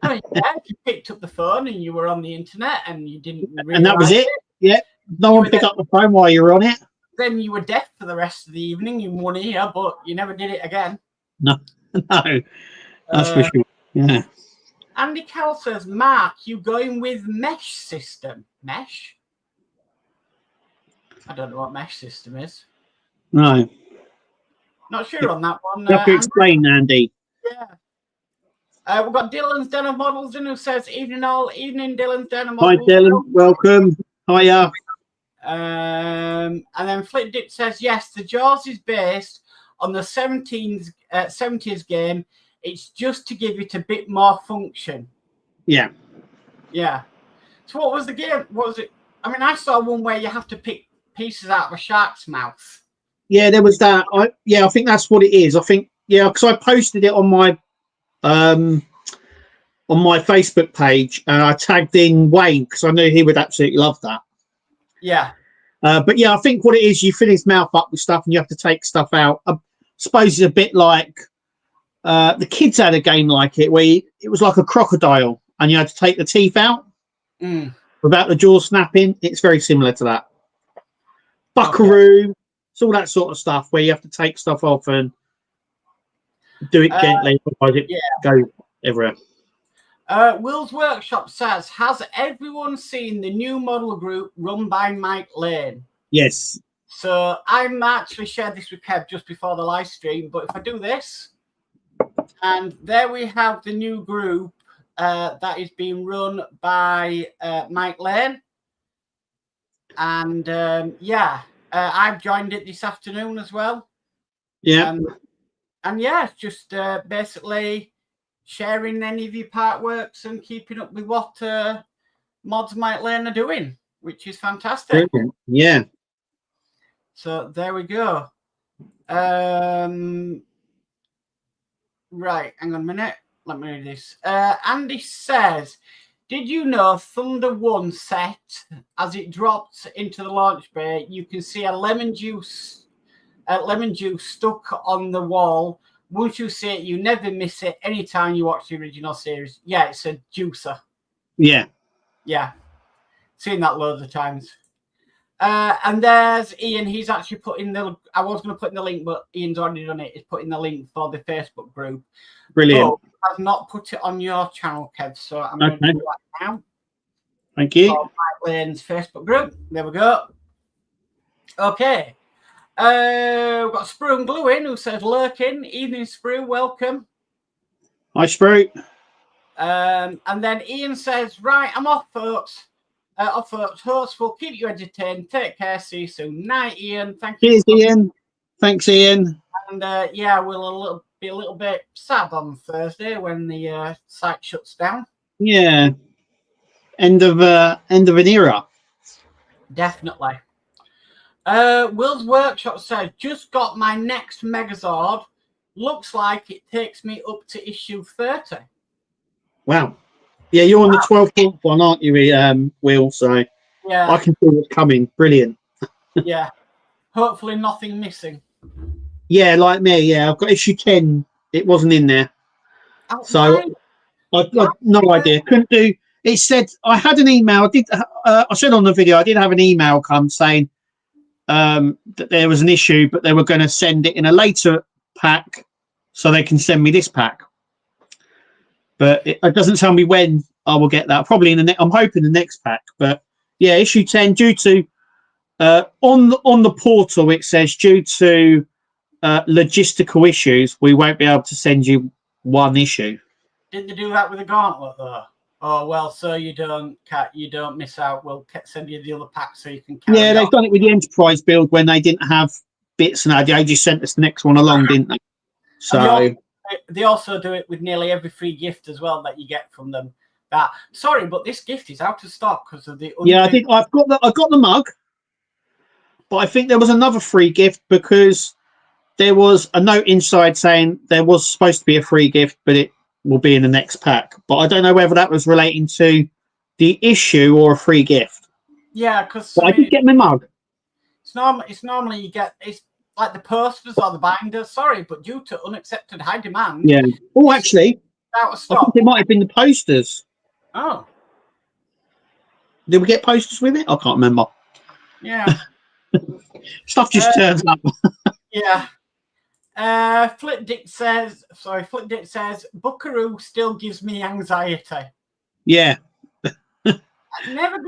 I mean, yeah, if you picked up the phone and you were on the internet and you didn't realize and that was it. Yeah. No one picked up the phone while you were on it. Then you were deaf for the rest of the evening in one ear, but you never did it again. No. That's for sure. Yeah. Andy Cal says, Mark, you going with mesh system? Mesh? I don't know what mesh system is. No. Not sure on that one. You have to explain, Andy. Yeah. We've got Dylan's Den of Models in who says, evening all. Evening, Dylan's Den of Models. Hi, Dylan. Welcome. Hiya. And then Flip Dip says, yes, the Jaws is based on the 70s game. It's just to give it a bit more function. Yeah. Yeah. So what was the game? What was it? I mean, I saw one where you have to pick pieces out of a shark's mouth. Yeah, there was that. I think that's what it is. I think, because I posted it on my Facebook page and I tagged in Wayne because I knew he would absolutely love that. Yeah. But yeah, I think what it is, you fill his mouth up with stuff and you have to take stuff out. I suppose it's a bit like the kids had a game like it where it was like a crocodile and you had to take the teeth out without the jaw snapping. It's very similar to that. Buckaroo. Okay. It's all that sort of stuff where you have to take stuff off and do it gently, otherwise it goes everywhere. Will's Workshop says, has everyone seen the new model group run by Mike Lane? Yes. So I actually shared this with Kev just before the live stream, but if I do this, and there we have the new group that is being run by Mike Lane. And I've joined it this afternoon as well. Yeah. And yeah, just basically sharing any of your part works and keeping up with what Modz Mike Lane are doing, which is fantastic. Brilliant. Yeah. So there we go. Right, hang on a minute. Let me read this. Andy says, did you know Thunder 1 set, as it drops into the launch bay, you can see a lemon juice stuck on the wall. Once you see it, you never miss it anytime you watch the original series. Yeah, it's a juicer. Yeah. Yeah. Seen that loads of times. And there's Ian. He's actually put in the... I was going to put in the link, but Ian's already done it. He's put in the link for the Facebook group. Brilliant. But I've not put it on your channel, Kev, so I'm going to do that now. Thank you. For Mike Lane's Facebook group. There we go. Okay. We've got Sprue and Glue in who says, lurking. Evening, Sprue. Welcome. Hi, Sprue. And then Ian says, right, I'm off, folks. Hosts will keep you entertained. Take care. See you soon. Night, Ian. Thank you. Cheers, Ian. Thanks, Ian. And we'll be a little bit sad on Thursday when the site shuts down. Yeah. End of an era. Definitely. Will's Workshop says, just got my next Megazord. Looks like it takes me up to issue 30. Wow. Yeah, you're on the 12th one, aren't you, Will? So yeah, I can see what's coming. Brilliant. yeah. Hopefully nothing missing. Yeah, like me. Yeah, I've got issue 10. It wasn't in there. Oh, So I've got no idea. Couldn't do. It said I had an email. I said on the video I did have an email come saying that there was an issue, but they were going to send it in a later pack, so they can send me this pack. But it doesn't tell me when I will get that. Probably in the I'm hoping the next pack. But yeah, issue 10 due to on the portal it says due to logistical issues we won't be able to send you one issue. Didn't they do that with the gauntlet though? Oh well, so you don't miss out. We'll send you the other pack so you can carry Yeah, they've done it with the Enterprise build when they didn't have bits and they just sent us the next one along, didn't they? So they also do it with nearly every free gift as well that you get from them. Sorry, but this gift is out of stock because of the. Yeah, I got the mug, but I think there was another free gift because there was a note inside saying there was supposed to be a free gift, but it will be in the next pack. But I don't know whether that was relating to the issue or a free gift. Yeah, because I did get my mug. It's normally you get it's like the posters or the binders. Sorry, but due to unaccepted high demand. Yeah. Oh, actually, out of stock. I think it might have been the posters. Oh. Did we get posters with it? I can't remember. Yeah. Stuff just turns up. Yeah. Flipdick says, Buckaroo still gives me anxiety. Yeah. It never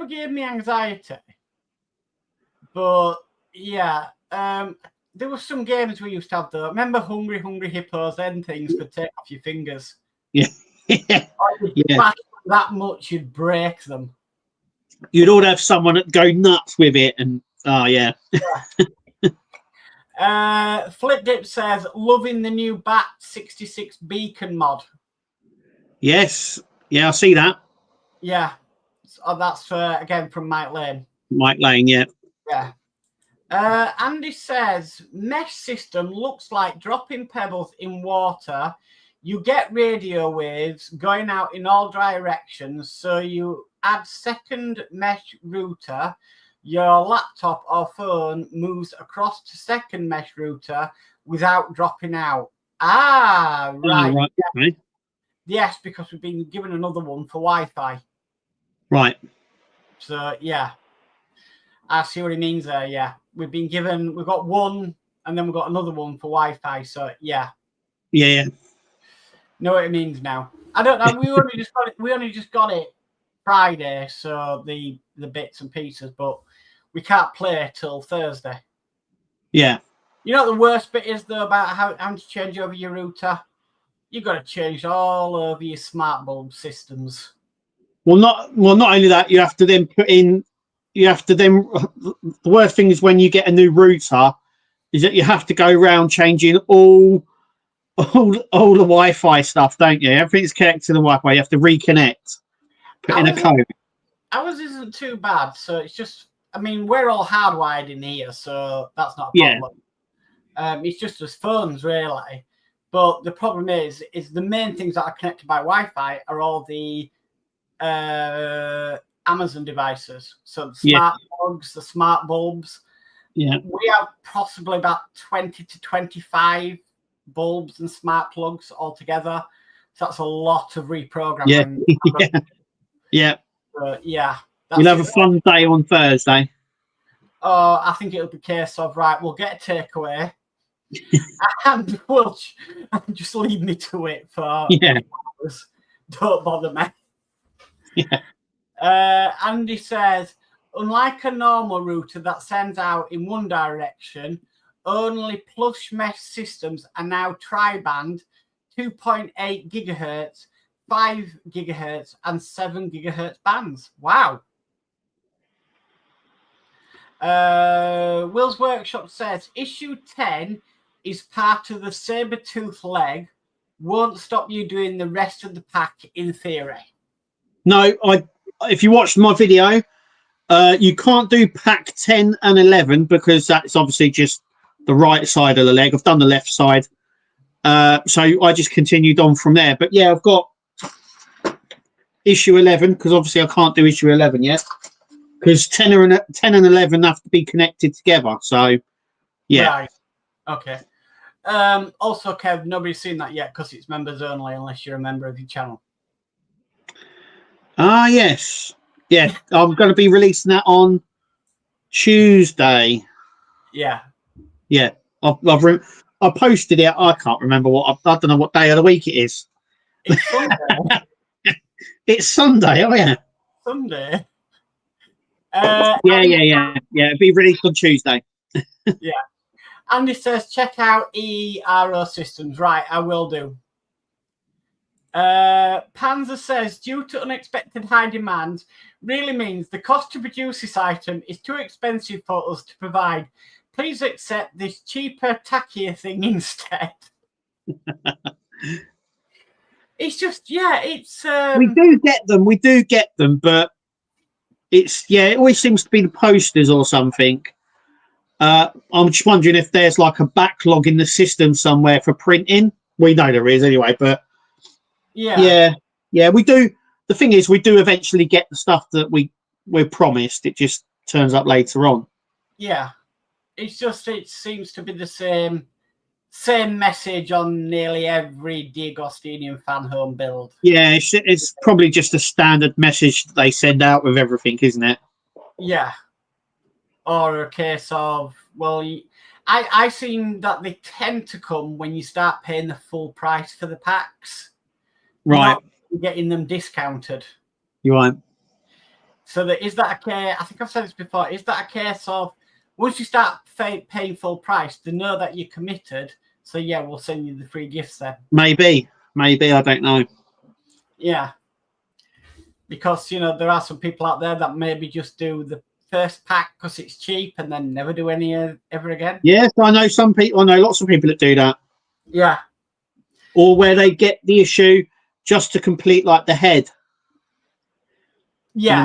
gave me anxiety. But yeah, there were some games we used to have though. Remember Hungry Hippos? Then things could take off your fingers. Yeah. Yeah. That much you'd break them. You'd all have someone that go nuts with it, and yeah. Flipdip says, loving the new Bat 66 Beacon mod. Yes. Yeah, I see that. Yeah. That's again from Mike Lane. Mike Lane, yeah. Yeah. Andy says, mesh system looks like dropping pebbles in water. You get radio waves going out in all directions, so you add second mesh router. Your laptop or phone moves across to second mesh router without dropping out. Ah, right. Right. Yeah. Okay. Yes, because we've been given another one for Wi-Fi. Right. So, yeah. I see what he means there, yeah. We've got one, and then we've got another one for Wi-Fi, so, yeah. Yeah. Know what it means now. I don't know. We only just got it Friday, so the bits and pieces, but we can't play till Thursday. Yeah. You know what the worst bit is though about having to change over your router? You've got to change all over your smart bulb systems. Well, not only that, you have to then the worst thing is when you get a new router is that you have to go around changing all the Wi-Fi stuff, don't you? Everything's connected to the Wi-Fi. You have to reconnect, put in a code. Ours isn't too bad, so it's just, I mean, we're all hardwired in here, so that's not a problem. Yeah. It's just as phones, really. But the problem is the main things that are connected by Wi-Fi are all the Amazon devices. So the smart plugs, the smart bulbs. Yeah. We have possibly about 20 to 25 bulbs and smart plugs altogether. So that's a lot of reprogramming. Yeah. Yeah. You'll have a fun day on Thursday. Oh, I think it'll be a case of, right, we'll get a takeaway and we'll just leave me to it for hours. Don't bother me. Yeah. Andy says, unlike a normal router that sends out in one direction, only plush mesh systems are now tri-band, 2.8 gigahertz, 5 gigahertz, and 7 gigahertz bands. Wow. Will's Workshop says, issue 10 is part of the saber-tooth leg. Won't stop you doing the rest of the pack in theory. No, if you watched my video, You can't do pack 10 and 11 because that's obviously just the right side of the leg. I've done the left side. So I just continued on from there. But yeah, I've got issue 11 because obviously I can't do issue 11 yet because 10 and 11 have to be connected together. So yeah. Right. Okay. Also, Kev, nobody's seen that yet because it's members only unless you're a member of your channel. Ah, yes. Yeah, I'm going to be releasing that on Tuesday. Yeah. Yeah. I posted it. I can't remember I don't know what day of the week it is. It's Sunday. It's Sunday. Oh, yeah. Sunday. Yeah. It'll be released on Tuesday. Yeah. Andy says, check out ERO Systems. Right, I will do. Panzer says, due to unexpected high demand, really means the cost to produce this item is too expensive for us to provide. Please accept this cheaper, tackier thing instead. It's just, yeah, it's... We do get them, but it's, yeah, it always seems to be the posters or something. I'm just wondering if there's like a backlog in the system somewhere for printing. We know there is anyway, but yeah, we do. The thing is, we do eventually get the stuff that we're promised. It just turns up later on. Yeah, it's just, it seems to be the same message on nearly every D'Agostinian fan home build. Yeah, it's probably just a standard message that they send out with everything, isn't it? Yeah. Or a case of, well, I've seen that they tend to come when you start paying the full price for the packs. Right. Not getting them discounted. You're right. So is that a case, I think I've said this before, is that a case of once you start paying full price, they know that you're committed. So yeah, we'll send you the free gifts then. Maybe, I don't know. Yeah. Because, you know, there are some people out there that maybe just do the first pack because it's cheap and then never do any ever again. Yes, I know some people. I know lots of people that do that. Yeah. Or where they get the issue just to complete like the head. Yeah.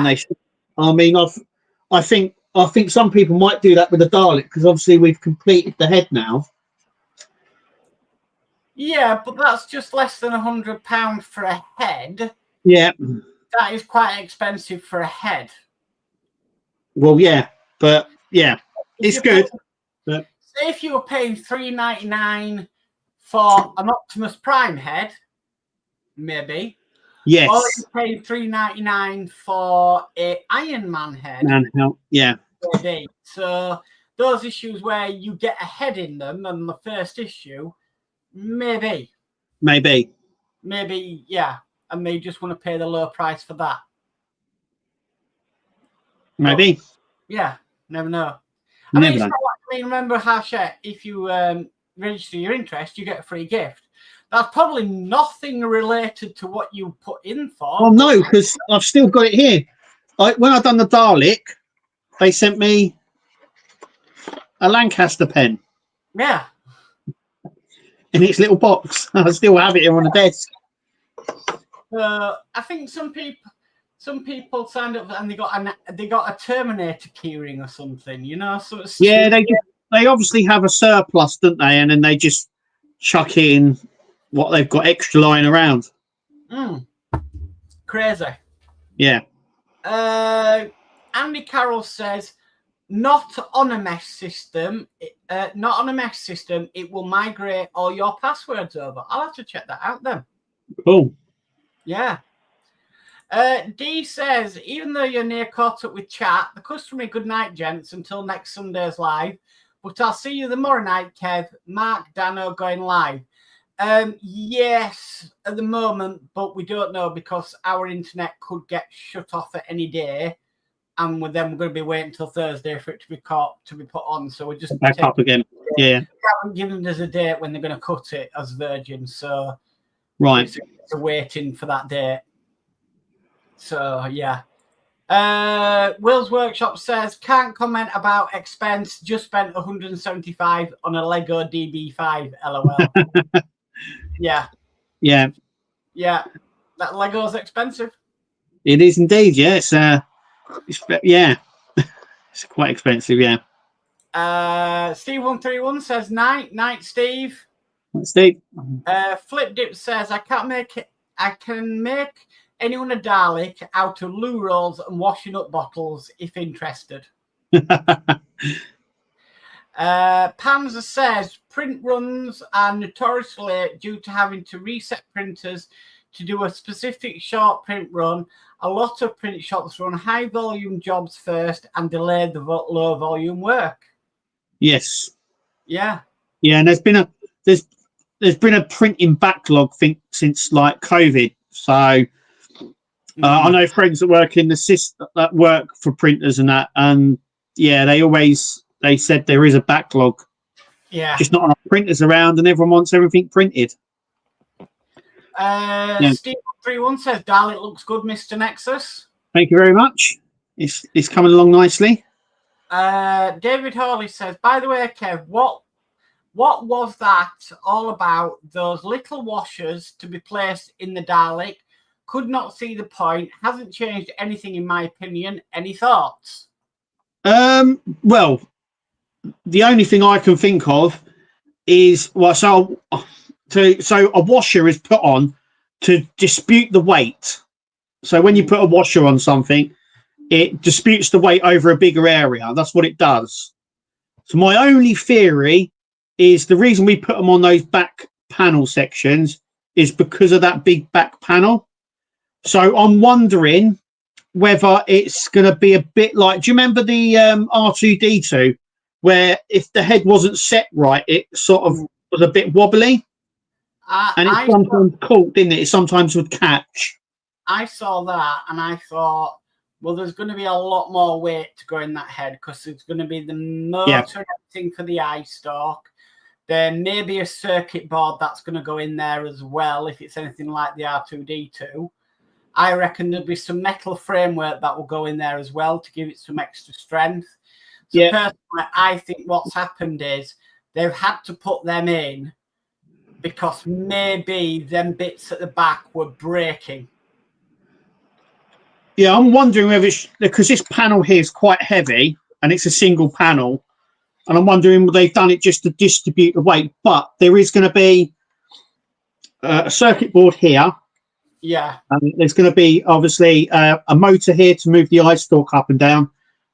I think some people might do that with the Dalek because obviously we've completed the head now. Yeah, but that's just less than £100 for a head. Yeah. That is quite expensive for a head. Well, yeah, but yeah, it's good. Say if you were paying $3.99 for an Optimus Prime head, maybe. Yes. Or you pay $3.99 for a Iron Man head. Yeah. Maybe. So those issues where you get a head in them and the first issue, maybe, yeah, and they just want to pay the low price for that. Maybe. But, yeah, never know. Remember, Hachette, if you register your interest, you get a free gift. That's probably nothing related to what you put in for. Oh, no, because I've still got it here. When I done the Dalek, they sent me a Lancaster pen. Yeah. In its little box. I still have it here on the desk. I think some people signed up and they got a Terminator keyring or something, you know. So yeah, they obviously have a surplus, don't they? And then they just chuck in what they've got extra lying around. Crazy. Yeah. Andy Carroll says, not on a mesh system. Not on a mesh system. It will migrate all your passwords over. I'll have to check that out then. Cool. Yeah. D says, even though you're near caught up with chat, the customary good night, gents, until next Sunday's live. But I'll see you tomorrow night, Kev. Mark Dano going live. Yes, at the moment, but we don't know because our internet could get shut off at any day, and then we're going to be waiting until Thursday for it to be put on. So we're just back up again. Yeah, they haven't given us a date when they're going to cut it as Virgin, so right, it's waiting for that date. So yeah. Will's Workshop says, can't comment about expense, just spent 175 on a Lego DB5, LOL. Yeah. That Lego's expensive. It is indeed, yeah. Yeah. It's quite expensive, yeah. Steve131 says night, Steve. Steve. Flip Dip says I can make anyone a Dalek out of loo rolls and washing up bottles if interested. Panzer says print runs are notoriously late due to having to reset printers to do a specific short print run. A lot of print shops run high volume jobs first and delay the low volume work. Yes. Yeah, and there's been a printing backlog since like COVID. So I know friends that work in the system that work for printers and that, and yeah, they said there is a backlog. Yeah, just not enough printers around, and everyone wants everything printed. Steve31 says Dalek looks good, Mr. Nexus. Thank you very much. It's coming along nicely. David Hawley says, by the way, Kev, what was that all about? Those little washers to be placed in the Dalek? Could not see the point. Hasn't changed anything in my opinion. Any thoughts? Well, the only thing I can think of is so a washer is put on to dispute the weight. So when you put a washer on something, it disputes the weight over a bigger area. That's what it does. So my only theory is the reason we put them on those back panel sections is because of that big back panel. So I'm wondering whether it's going to be a bit like, do you remember the R2D2 where if the head wasn't set right, it sort of was a bit wobbly? And it sometimes caught, didn't it? It sometimes would catch. I saw that and I thought, well, there's going to be a lot more weight to go in that head because there's going to be the motor and everything for the eye stalk. There may be a circuit board that's going to go in there as well if it's anything like the R2D2. I reckon there'll be some metal framework that will go in there as well to give it some extra strength. So personally, I think what's happened is they've had to put them in because maybe them bits at the back were breaking. Yeah, I'm wondering whether it's because this panel here is quite heavy and it's a single panel. And I'm wondering whether they've done it just to distribute the weight. But there is going to be a circuit board here. Yeah. And there's going to be, obviously, a motor here to move the eye stalk up and down.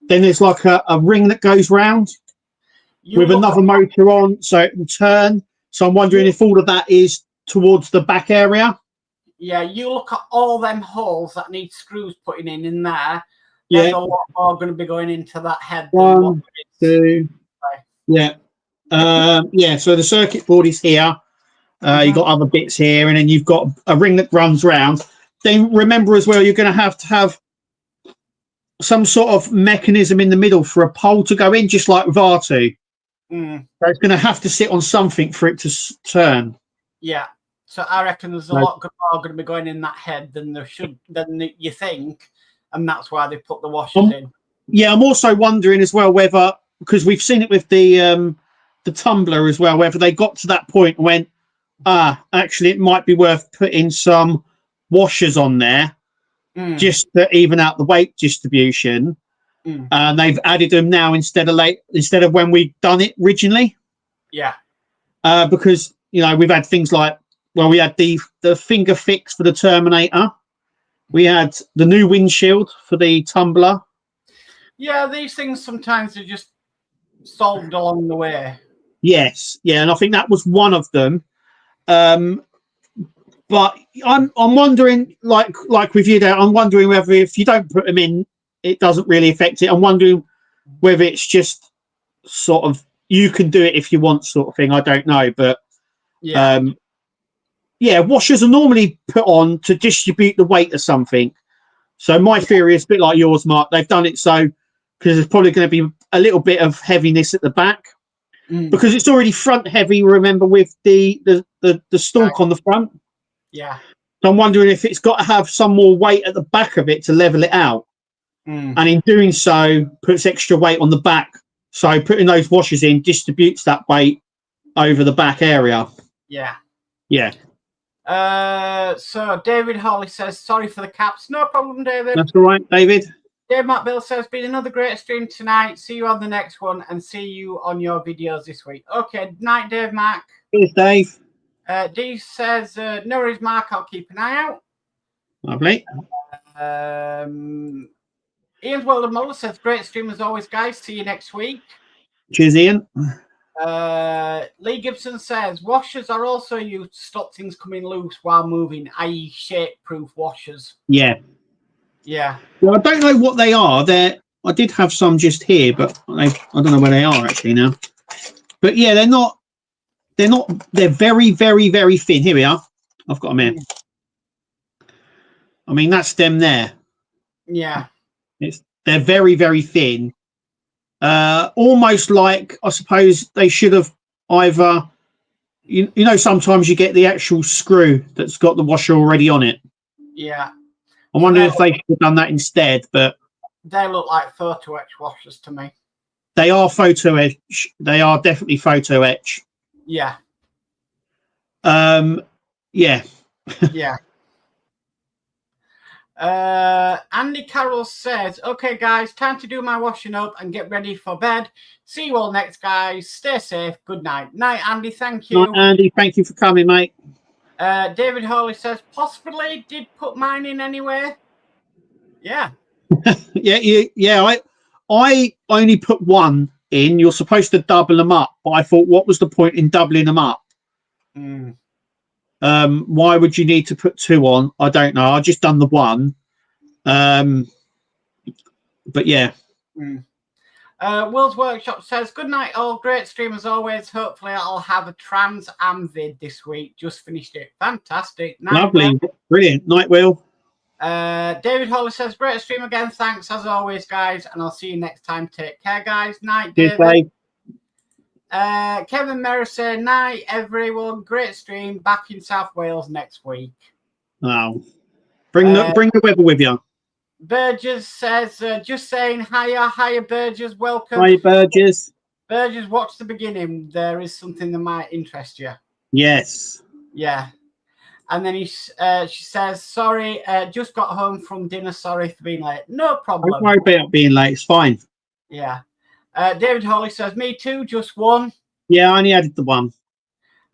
Then there's like a ring that goes round with another motor on so it can turn. So I'm wondering if all of that is towards the back area. Yeah, you look at all them holes that need screws putting in there. There's a lot more going to be going into that head. One, two. Yeah. So the circuit board is here. You've got other bits here, and then you've got a ring that runs round. Then remember as well, you're going to have some sort of mechanism in the middle for a pole to go in, just like with R2. So it's going to have to sit on something for it to turn. Yeah. So I reckon there's a lot more going to be going in that head than you think, and that's why they put the washers in. Yeah, I'm also wondering as well whether, because we've seen it with the tumbler as well, whether they got to that point and went, actually, it might be worth putting some washers on there just to even out the weight distribution. And they've added them now instead of when we'd done it originally. Yeah. Because we've had things like, well, we had the finger fix for the Terminator. We had the new windshield for the tumbler. Yeah, these things sometimes are just solved along the way. Yes, yeah, and I think that was one of them. But I'm wondering, like with you there, I'm wondering whether if you don't put them in, it doesn't really affect it. I'm wondering whether it's just sort of you can do it if you want sort of thing. I don't know, but washers are normally put on to distribute the weight of something. So my theory is a bit like yours, Mark. They've done it so because there's probably going to be a little bit of heaviness at the back because it's already front heavy. Remember with the stalk on the front. Yeah. So I'm wondering if it's got to have some more weight at the back of it to level it out. And in doing so, puts extra weight on the back. So putting those washers in distributes that weight over the back area. Yeah. Yeah. So David Hawley says, sorry for the caps. No problem, David. That's all right, David. Dave Matt Bill says, been another great stream tonight. See you on the next one and see you on your videos this week. Okay, night, Dave Mac. Cheers, Dave. Dee says, no worries, Mark. I'll keep an eye out. Lovely. Ian's World Muller says, great stream as always, guys. See you next week. Cheers, Ian. Lee Gibson says, washers are also used to stop things coming loose while moving, i.e. shape-proof washers. Yeah. Yeah. Well, I don't know what they are. I did have some just here, but I don't know where they are actually now. But yeah, they're not. They're very, very, very thin. Here we are. I've got them here. I mean, that's them there. Yeah. They're very, very thin. Almost like, I suppose they should have either, you know, sometimes you get the actual screw that's got the washer already on it. Yeah. I wonder if they should have done that instead, but they look like photo etch washers to me. They are photo etch. They are definitely photo etch. Yeah. Yeah. Yeah. Andy Carroll says, okay, guys, time to do my washing up and get ready for bed. See you all next, guys. Stay safe. Good night. Night, Andy. Thank you. Night, Andy. Thank you for coming, mate. David Hawley says, possibly did put mine in anyway. Yeah. Yeah. I only put one in. You're supposed to double them up, but I thought, what was the point in doubling them up? Why would you need to put two on? I don't know. I just done the one. But yeah. Will's Workshop says, good night all, great stream as always. Hopefully I'll have a Trans Am vid this week. Just finished it. Fantastic. Night, lovely. Will. Brilliant. Night, Will. David Holly says, great stream again. Thanks as always, guys, and I'll see you next time. Take care, guys. Night, David. Dave. Kevin Merrill said, night, everyone. Great stream. Back in South Wales next week. Oh, bring the weather with you. Burgess says, just saying hiya, Burgess. Welcome. Hi, Burgess. Burgess, watch the beginning. There is something that might interest you. Yes. Yeah. And then she says, sorry, just got home from dinner. Sorry for being late. No problem. Don't worry about being late. It's fine. Yeah. David Hawley says, me too, just one. Yeah, I only added the one.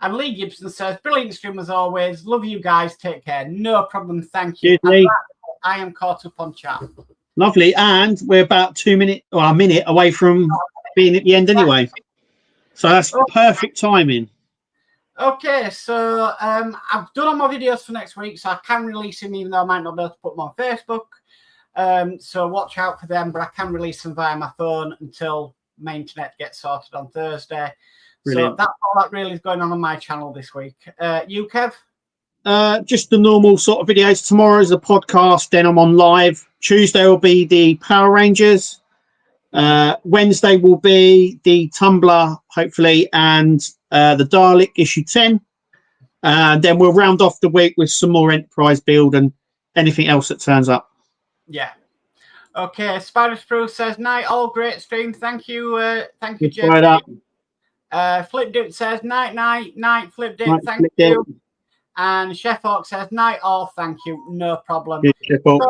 And Lee Gibson says, brilliant stream as always. Love you guys. Take care. No problem. Thank you. I am caught up on chat. Lovely. And we're about 2 minutes or a minute away from being at the end anyway. So that's perfect timing. Okay, so I've done all my videos for next week, so I can release them even though I might not be able to put them on Facebook. So watch out for them, but I can release them via my phone until my internet gets sorted on Thursday. Brilliant. So that's all that really is going on my channel this week. You, Kev? Just the normal sort of videos. Tomorrow's the podcast, then I'm on live. Tuesday will be the Power Rangers. Wednesday will be the Tumblr, hopefully, and the Dalek issue 10. And then we'll round off the week with some more Enterprise build and anything else that turns up. Yeah. Okay. Spider Sprue says, night, all great stream. Thank you. Thank you, Jim. Flip Dip says, night, Flip Dip. Thank you. And Chef Hawk says, night, all. Thank you. No problem. So,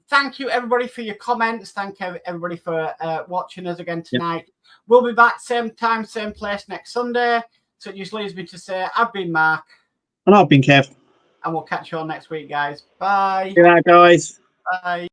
thank you, everybody, for your comments. Thank you, everybody, for watching us again tonight. Yep. We'll be back same time, same place next Sunday. So it just leaves me to say, I've been Mark. And I've been Kev. And we'll catch you all next week, guys. Bye. Good night, guys. Bye.